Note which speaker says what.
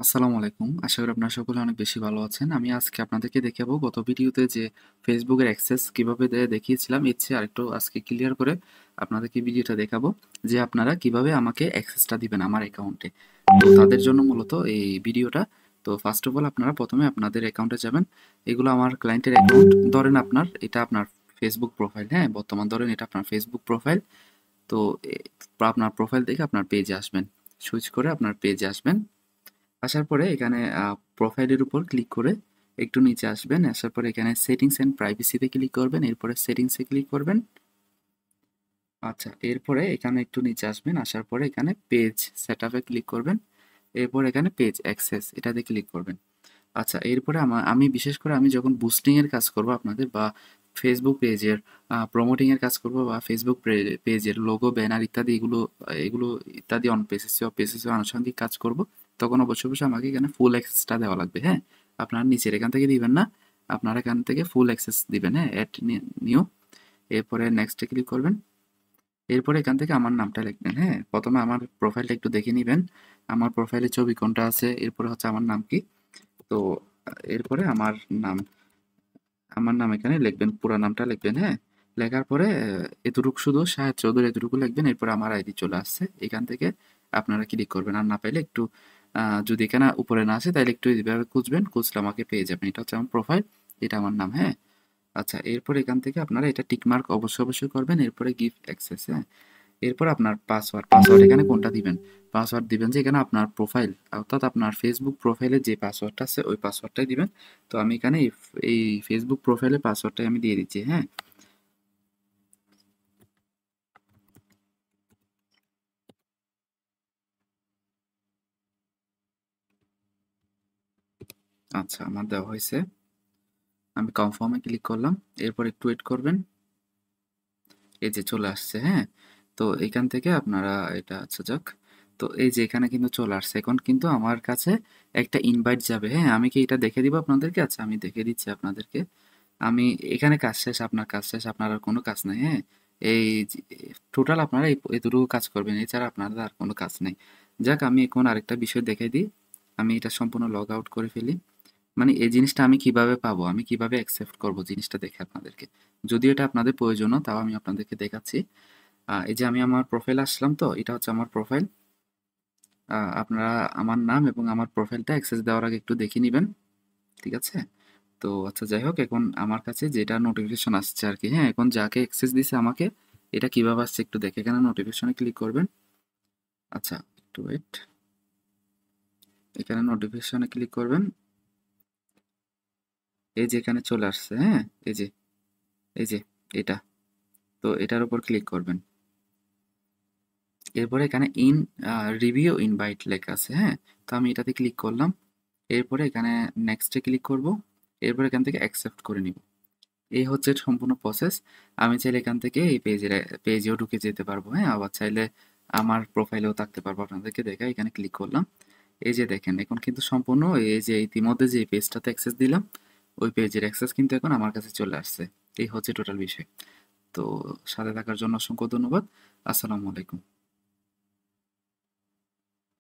Speaker 1: আসসালামু আলাইকুম। আশা করি আপনারা সকলে অনেক বেশি ভালো আছেন। আমি আজকে আপনাদেরকে দেখাবো গত ভিডিওতে যে ফেসবুকের অ্যাক্সেস কিভাবে দেখিয়েছিলাম, এর চেয়ে আরেকটু আজকে ক্লিয়ার করে আপনাদেরকে ভিডিওটা দেখাবো যে আপনারা কিভাবে আমাকে অ্যাক্সেসটা দিবেন আমার অ্যাকাউন্টে। তো তাদের জন্য মূলত এই ভিডিওটা। তো ফার্স্ট অফ অল আপনারা প্রথমে আপনাদের অ্যাকাউন্টে যাবেন। এগুলো আমার ক্লায়েন্টের অ্যাকাউন্ট। ধরেন এটা আপনার ফেসবুক প্রোফাইল, হ্যাঁ? বর্তমান ধরেন এটা আপনার ফেসবুক প্রোফাইল। তো আপনার প্রোফাইল থেকে আপনার পেজে আসবেন। সুইচ করে আপনার পেজে আসবেন। আসার পরে এখানে প্রোফাইলের উপর ক্লিক করে একটু নিচে আসবেন। আসার পরে এখানে সেটিংস অ্যান্ড প্রাইভেসিতে ক্লিক করবেন। এরপরে সেটিংসে ক্লিক করবেন। আচ্ছা, এরপরে এখানে একটু নিচে আসবেন। আসার পরে এখানে পেজ সেটআপে ক্লিক করবেন। এরপর এখানে পেজ অ্যাক্সেস এটাতে ক্লিক করবেন। আচ্ছা, এরপরে আমি বিশেষ করে আমি যখন বুস্টিং এর কাজ করব আপনাদের, বা ফেসবুক পেজের প্রমোটিং এর কাজ করব, বা ফেসবুক পেজের লোগো ব্যানার ইত্যাদি এগুলো ইত্যাদি অন পেজেস আনুষঙ্গিক কাজ করব, তখন অবশ্যই অবশ্যই আমাকে এখানে ফুল অ্যাক্সেসটা দেওয়া লাগবে। হ্যাঁ, আপনারা নিচের এখান থেকে দিবেন না, আপনারা এখান থেকে ফুল অ্যাক্সেস দিবেন। হ্যাঁ, অ্যাড নিউ। এরপরে নেক্সটে ক্লিক করবেন। এরপরে এখান থেকে আমার নামটা লিখবেন। হ্যাঁ, প্রথমে আমার প্রোফাইলটা একটু দেখে নিবেন। আমার প্রোফাইলে ছবি কোনটা আছে, এরপরে হচ্ছে আমার নাম কি। তো এরপরে আমার নাম এখানে লিখবেন, পুরো নামটা লিখবেন। হ্যাঁ, লেখার পরে এতটুকু শুধু শাহেদ চৌধুরী এতটুকু লিখবেন। এরপর আমার আইডি চলে আসছে, এখান থেকে আপনারা ক্লিক করবেন। আর না পাইলে একটু যদি এখানে উপরে না আসে তাহলে একটু এইভাবে খুঁজবেন, খুঁজলে আমাকে পেয়ে যাবেন। এটা হচ্ছে আমার প্রোফাইল, এটা আমার নাম। হ্যাঁ, আচ্ছা, এরপর এখান থেকে আপনারা এটা টিক মার্ক অবশ্যই অবশ্যই করবেন। এরপরে গিভ অ্যাক্সেস। হ্যাঁ, এরপর আপনার পাসওয়ার্ড এখানে কোনটা দিবেন? পাসওয়ার্ড দিবেন যে এখানে আপনার প্রোফাইল, অর্থাৎ আপনার ফেসবুক প্রোফাইলে যে পাসওয়ার্ডটা আছে ওই পাসওয়ার্ডটাই দিবেন। তো আমি এখানে এই ফেসবুক প্রোফাইলের পাসওয়ার্ডটাই আমি দিয়ে দিচ্ছি। হ্যাঁ, আচ্ছা, আমার দেওয়া হয়েছে। আমি কনফার্মে ক্লিক করলাম। এরপর একটু ওয়েট করবেন। এই যে চলে আসছে। হ্যাঁ, তো এখান থেকে আপনারা এটা, আচ্ছা যাক, তো এই যে এখানে কিন্তু চলে আসছে। এখন কিন্তু আমার কাছে একটা ইনভাইট যাবে। হ্যাঁ, আমি কি এটা দেখে দিব আপনাদেরকে? আচ্ছা, আমি দেখে দিচ্ছি আপনাদেরকে। আমি এখানে কাজ শেষ, আপনার কাজ শেষ, আপনার আর কোনো কাজ নাই। হ্যাঁ, এই টোটাল আপনারা এতটুকু কাজ করবেন, এছাড়া আপনাদের আর কোনো কাজ নেই। যাক, আমি এখন আরেকটা বিষয় দেখাই দিই। আমি এটা সম্পূর্ণ লগ আউট করে ফেলি। মানে এই জিনিসটা আমি কিভাবে পাবো, আমি কিভাবে অ্যাকসেপ্ট করব জিনিসটা দেখে আপনাদেরকে। যদিও এটা আপনাদের প্রয়োজন, তাও আমি আপনাদেরকে দেখাচ্ছি। এই যে আমি আমার প্রোফাইল আসলাম, তো এটা হচ্ছে আমার প্রোফাইল। আপনারা আমার নাম এবং আমার প্রোফাইলটা অ্যাক্সেস দেওয়ার আগে একটু দেখে নেবেন। ঠিক আছে? তো আচ্ছা, যাই হোক, এখন আমার কাছে যেটা নোটিফিকেশন আসছে আর কি। হ্যাঁ, এখন যাকে অ্যাক্সেস দিছে আমাকে, এটা কিভাবে আসছে একটু দেখে এখানে নোটিফিকেশনে ক্লিক করবেন। আচ্ছা, একটু ওয়েট। এখানে নোটিফিকেশনে ক্লিক করবেন। এই যে এখানে চলে আসছে। হ্যাঁ, এই যে এটা, তো এটার উপর ক্লিক করবেন। এরপরে এখানে রিভিউ ইনভাইট লেখা আছে। হ্যাঁ, তো আমি এটাতে ক্লিক করলাম। এরপরে এখানে নেক্সটে ক্লিক করব। এরপরে এখান থেকে অ্যাকসেপ্ট করে নিব। এই হচ্ছে সম্পূর্ণ প্রসেস। আমি চাইলে এখান থেকে এই পেজেও ঢুকে যেতে পারবো। হ্যাঁ, আবার চাইলে আমার প্রোফাইলেও থাকতে পারবো। আপনাদেরকে দেখাই, এখানে ক্লিক করলাম। এই যে দেখেন, এখন কিন্তু সম্পূর্ণ এই যে ইতিমধ্যে যে পেজটাতে অ্যাক্সেস দিলাম, ওই পেজের অ্যাক্সেস কিন্তু এখন আমার কাছে চলে আসছে। এই হচ্ছে টোটাল বিষয়। তো সাথে থাকার জন্য অসংখ্য ধন্যবাদ। আসসালামু আলাইকুম।